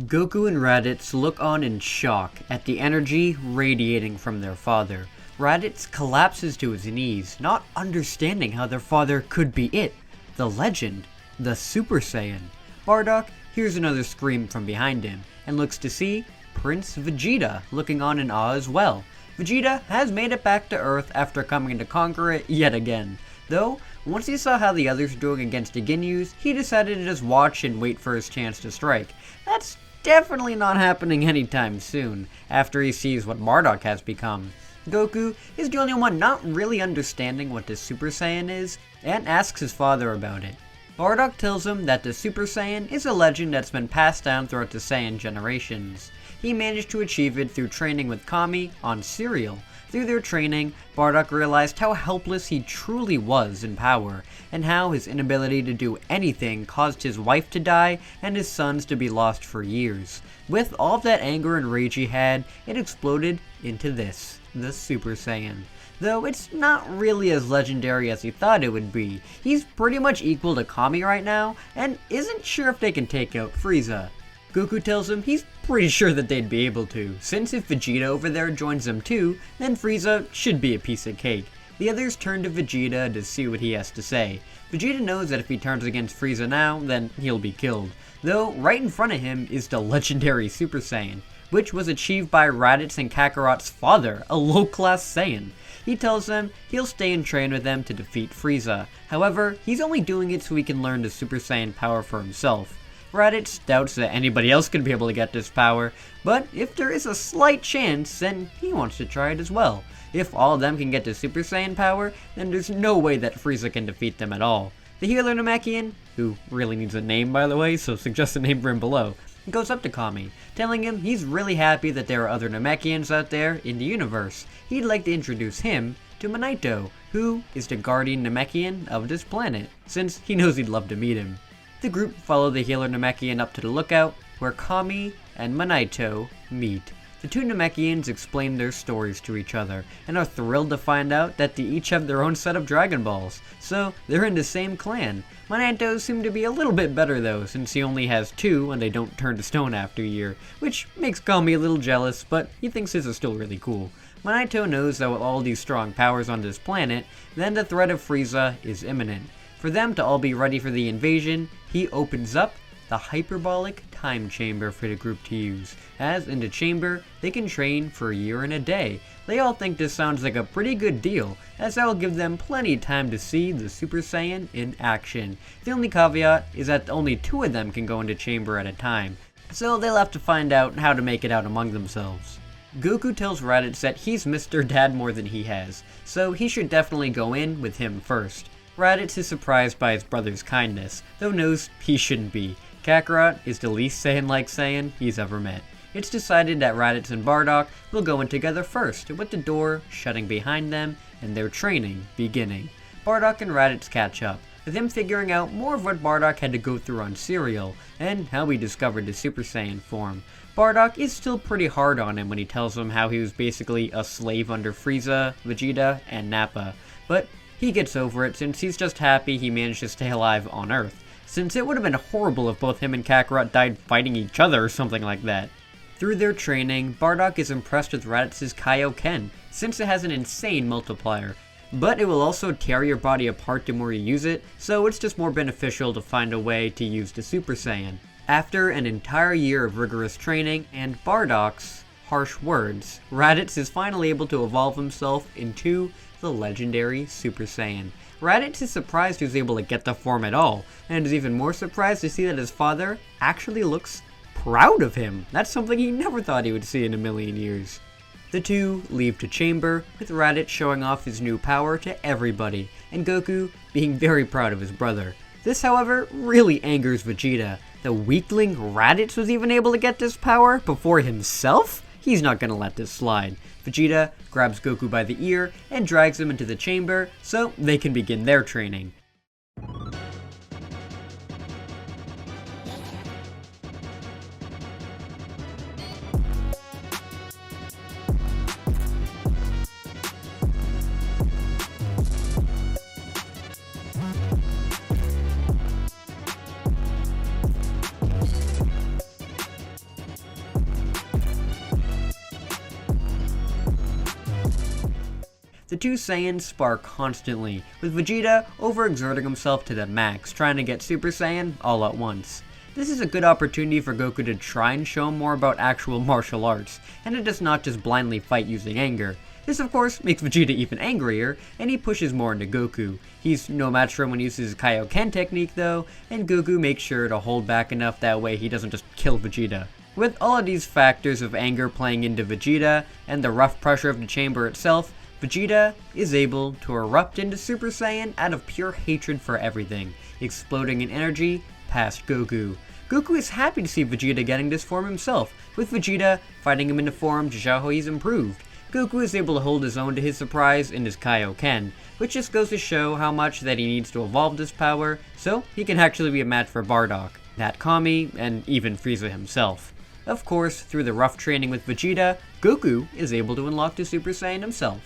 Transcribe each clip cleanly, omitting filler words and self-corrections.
Goku and Raditz look on in shock at the energy radiating from their father. Raditz collapses to his knees, not understanding how their father could be it, the legend, the Super Saiyan. Bardock hears another scream from behind him and looks to see Prince Vegeta looking on in awe as well. Vegeta has made it back to Earth after coming to conquer it yet again. Though, once he saw how the others were doing against the Ginyus, he decided to just watch and wait for his chance to strike. That's definitely not happening anytime soon, after he sees what Bardock has become. Goku is the only one not really understanding what the Super Saiyan is, and asks his father about it. Bardock tells him that the Super Saiyan is a legend that's been passed down throughout the Saiyan generations. He managed to achieve it through training with Kami on Cereal. Through their training, Bardock realized how helpless he truly was in power, and how his inability to do anything caused his wife to die and his sons to be lost for years. With all of that anger and rage he had, it exploded into this, the Super Saiyan. Though it's not really as legendary as he thought it would be. He's pretty much equal to Kami right now, and isn't sure if they can take out Frieza. Goku tells him he's pretty sure that they'd be able to, since if Vegeta over there joins them too, then Frieza should be a piece of cake. The others turn to Vegeta to see what he has to say. Vegeta knows that if he turns against Frieza now, then he'll be killed. Though, right in front of him is the legendary Super Saiyan, which was achieved by Raditz and Kakarot's father, a low-class Saiyan. He tells them he'll stay and train with them to defeat Frieza. However, he's only doing it so he can learn the Super Saiyan power for himself. Raditz doubts that anybody else could be able to get this power, but if there is a slight chance, then he wants to try it as well. If all of them can get the Super Saiyan power, then there's no way that Frieza can defeat them at all. The healer Namekian, who really needs a name by the way, so suggest a name for him below, goes up to Kami, telling him he's really happy that there are other Namekians out there in the universe. He'd like to introduce him to Monaito, who is the guardian Namekian of this planet, since he knows he'd love to meet him. The group follow the healer Namekian up to the lookout, where Kami and Monaito meet. The two Namekians explain their stories to each other, and are thrilled to find out that they each have their own set of Dragon Balls, so they're in the same clan. Monaito seemed to be a little bit better though, since he only has two and they don't turn to stone after a year, which makes Kami a little jealous, but he thinks his is still really cool. Monaito knows that with all these strong powers on this planet, then the threat of Frieza is imminent. For them to all be ready for the invasion, he opens up the hyperbolic time chamber for the group to use, as in the chamber, they can train for a year and a day. They all think this sounds like a pretty good deal, as that will give them plenty of time to see the Super Saiyan in action. The only caveat is that only two of them can go into chamber at a time, so they'll have to find out how to make it out among themselves. Goku tells Raditz that he's missed their dad more than he has, so he should definitely go in with him first. Raditz is surprised by his brother's kindness, though knows he shouldn't be. Kakarot is the least Saiyan-like Saiyan he's ever met. It's decided that Raditz and Bardock will go in together first, with the door shutting behind them and their training beginning. Bardock and Raditz catch up, with him figuring out more of what Bardock had to go through on Cereal, and how he discovered the Super Saiyan form. Bardock is still pretty hard on him when he tells him how he was basically a slave under Frieza, Vegeta, and Nappa, but he gets over it since he's just happy he managed to stay alive on Earth, since it would have been horrible if both him and Kakarot died fighting each other or something like that. Through their training, Bardock is impressed with Raditz's Kaioken, since it has an insane multiplier, but it will also tear your body apart the more you use it, so it's just more beneficial to find a way to use the Super Saiyan. After an entire year of rigorous training and Bardock's harsh words, Raditz is finally able to evolve himself into the legendary Super Saiyan. Raditz is surprised he was able to get the form at all, and is even more surprised to see that his father actually looks proud of him. That's something he never thought he would see in a million years. The two leave the chamber, with Raditz showing off his new power to everybody, and Goku being very proud of his brother. This, however, really angers Vegeta. The weakling Raditz was even able to get this power before himself? He's not gonna let this slide. Vegeta grabs Goku by the ear and drags him into the chamber so they can begin their training. The two Saiyans spar constantly, with Vegeta overexerting himself to the max, trying to get Super Saiyan all at once. This is a good opportunity for Goku to try and show more about actual martial arts, and to just not just blindly fight using anger. This of course makes Vegeta even angrier, and he pushes more into Goku. He's no match for him when he uses his Kaioken technique though, and Goku makes sure to hold back enough that way he doesn't just kill Vegeta. With all of these factors of anger playing into Vegeta, and the rough pressure of the chamber itself, Vegeta is able to erupt into Super Saiyan out of pure hatred for everything, exploding in energy past Goku. Goku is happy to see Vegeta getting this form himself, with Vegeta fighting him into form to show how he's improved. Goku is able to hold his own to his surprise in his Kaioken, which just goes to show how much that he needs to evolve this power, so he can actually be a match for Bardock, Nat Kami, and even Frieza himself. Of course, through the rough training with Vegeta, Goku is able to unlock the Super Saiyan himself.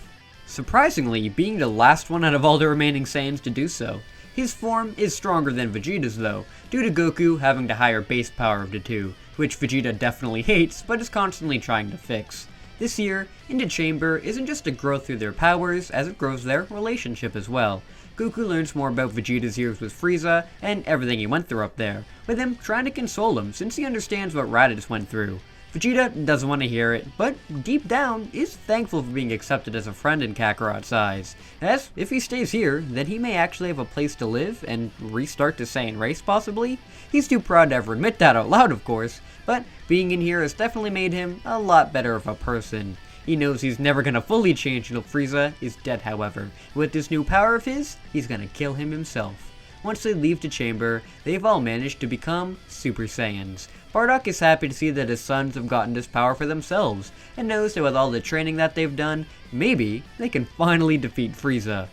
Surprisingly, being the last one out of all the remaining Saiyans to do so. His form is stronger than Vegeta's though, due to Goku having the higher base power of the two, which Vegeta definitely hates but is constantly trying to fix. This year, into Chamber isn't just a growth through their powers, as it grows their relationship as well. Goku learns more about Vegeta's years with Frieza, and everything he went through up there, with him trying to console him since he understands what Raditz went through. Vegeta doesn't want to hear it, but deep down is thankful for being accepted as a friend in Kakarot's eyes, as if he stays here, then he may actually have a place to live and restart the Saiyan race possibly. He's too proud to ever admit that out loud of course, but being in here has definitely made him a lot better of a person. He knows he's never gonna fully change until Frieza is dead however. With this new power of his, he's gonna kill him himself. Once they leave the chamber, they've all managed to become Super Saiyans. Bardock is happy to see that his sons have gotten this power for themselves, and knows that with all the training that they've done, maybe they can finally defeat Frieza.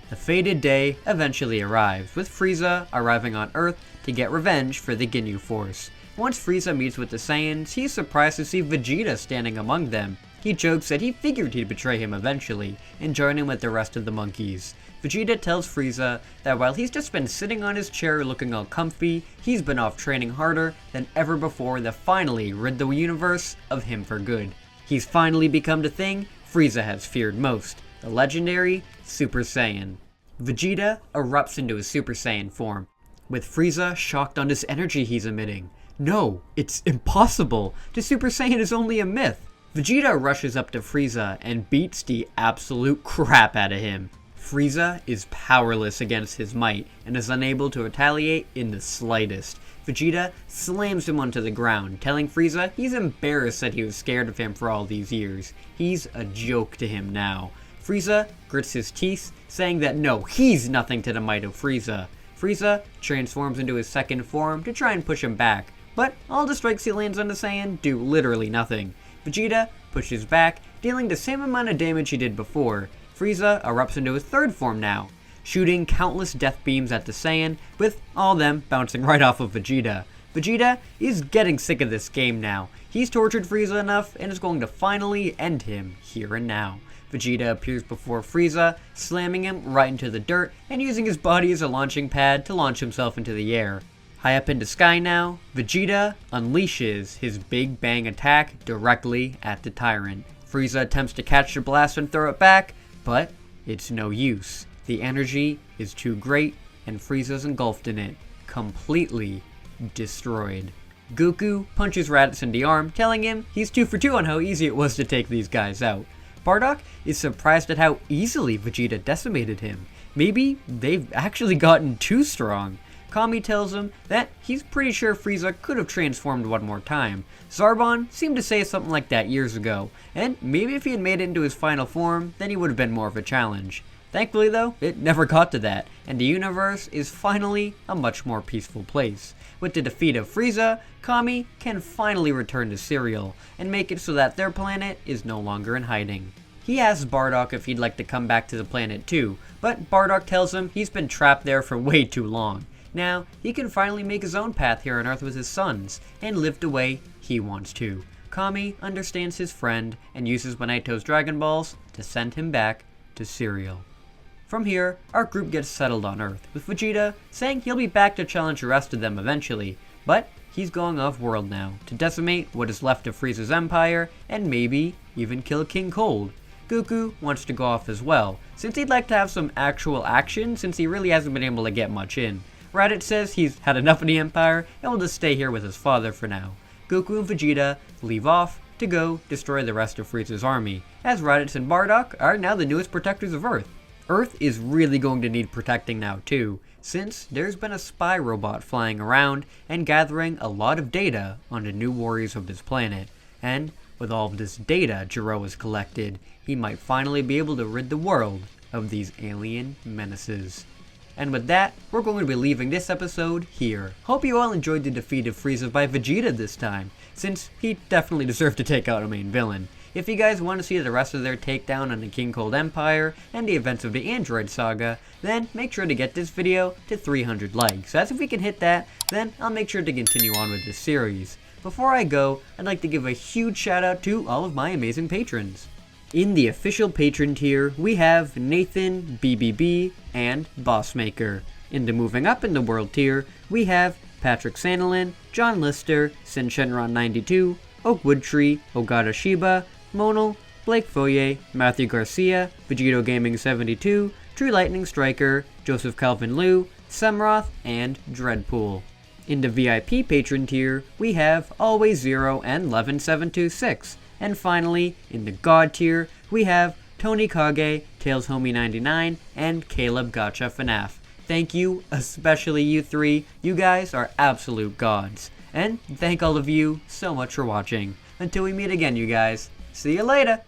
The fated day eventually arrives, with Frieza arriving on Earth to get revenge for the Ginyu Force. Once Frieza meets with the Saiyans, he's surprised to see Vegeta standing among them. He jokes that he figured he'd betray him eventually, and join him with the rest of the monkeys. Vegeta tells Frieza that while he's just been sitting on his chair looking all comfy, he's been off training harder than ever before to finally rid the universe of him for good. He's finally become the thing Frieza has feared most, the legendary Super Saiyan. Vegeta erupts into his Super Saiyan form, with Frieza shocked on this energy he's emitting. No, it's impossible! The Super Saiyan is only a myth! Vegeta rushes up to Frieza and beats the absolute crap out of him. Frieza is powerless against his might and is unable to retaliate in the slightest. Vegeta slams him onto the ground, telling Frieza he's embarrassed that he was scared of him for all these years. He's a joke to him now. Frieza grits his teeth, saying that no, he's nothing to the might of Frieza. Frieza transforms into his second form to try and push him back, but all the strikes he lands on the Saiyan do literally nothing. Vegeta pushes back, dealing the same amount of damage he did before. Frieza erupts into his third form now, shooting countless death beams at the Saiyan, with all them bouncing right off of Vegeta. Vegeta is getting sick of this game now. He's tortured Frieza enough and is going to finally end him here and now. Vegeta appears before Frieza, slamming him right into the dirt and using his body as a launching pad to launch himself into the air. High up in the sky now, Vegeta unleashes his Big Bang attack directly at the Tyrant. Frieza attempts to catch the blast and throw it back, but it's no use. The energy is too great and Frieza's engulfed in it, completely destroyed. Goku punches Raditz in the arm, telling him he's 2 for 2 on how easy it was to take these guys out. Bardock is surprised at how easily Vegeta decimated him. Maybe they've actually gotten too strong. Kami tells him that he's pretty sure Frieza could have transformed one more time. Zarbon seemed to say something like that years ago, and maybe if he had made it into his final form, then he would have been more of a challenge. Thankfully though, it never got to that, and the universe is finally a much more peaceful place. With the defeat of Frieza, Kami can finally return to Cereal, and make it so that their planet is no longer in hiding. He asks Bardock if he'd like to come back to the planet too, but Bardock tells him he's been trapped there for way too long. Now, he can finally make his own path here on Earth with his sons, and live the way he wants to. Kami understands his friend, and uses Monaito's Dragon Balls to send him back to Cereal. From here, our group gets settled on Earth, with Vegeta saying he'll be back to challenge the rest of them eventually, but he's going off-world now, to decimate what is left of Frieza's empire, and maybe even kill King Cold. Goku wants to go off as well, since he'd like to have some actual action since he really hasn't been able to get much in. Raditz says he's had enough of the Empire and will just stay here with his father for now. Goku and Vegeta leave off to go destroy the rest of Frieza's army, as Raditz and Bardock are now the newest protectors of Earth. Earth is really going to need protecting now too, since there's been a spy robot flying around and gathering a lot of data on the new warriors of this planet, and with all of this data Jiro has collected, he might finally be able to rid the world of these alien menaces. And with that, we're going to be leaving this episode here. Hope you all enjoyed the defeat of Frieza by Vegeta this time, since he definitely deserved to take out a main villain. If you guys want to see the rest of their takedown on the King Cold Empire and the events of the Android Saga, then make sure to get this video to 300 likes, as if we can hit that, then I'll make sure to continue on with this series. Before I go, I'd like to give a huge shout out to all of my amazing patrons. In the official patron tier, we have Nathan, BBB, and Bossmaker. In the moving up in the world tier, we have Patrick Sandelin, John Lister, Senshenron92, Oakwood Tree, Ogata Shiba, Monal, Blake Foyer, Matthew Garcia, Vegito Gaming 72, True Lightning Striker, Joseph Calvin Liu, Semroth, and Dreadpool. In the VIP patron tier, we have Always Zero and Levin726. And finally, in the God tier, we have Tony Kage, Tails Homie 99, and Caleb Gotcha FNAF. Thank you, especially you three. You guys are absolute gods. And thank all of you so much for watching. Until we meet again, you guys. See you later!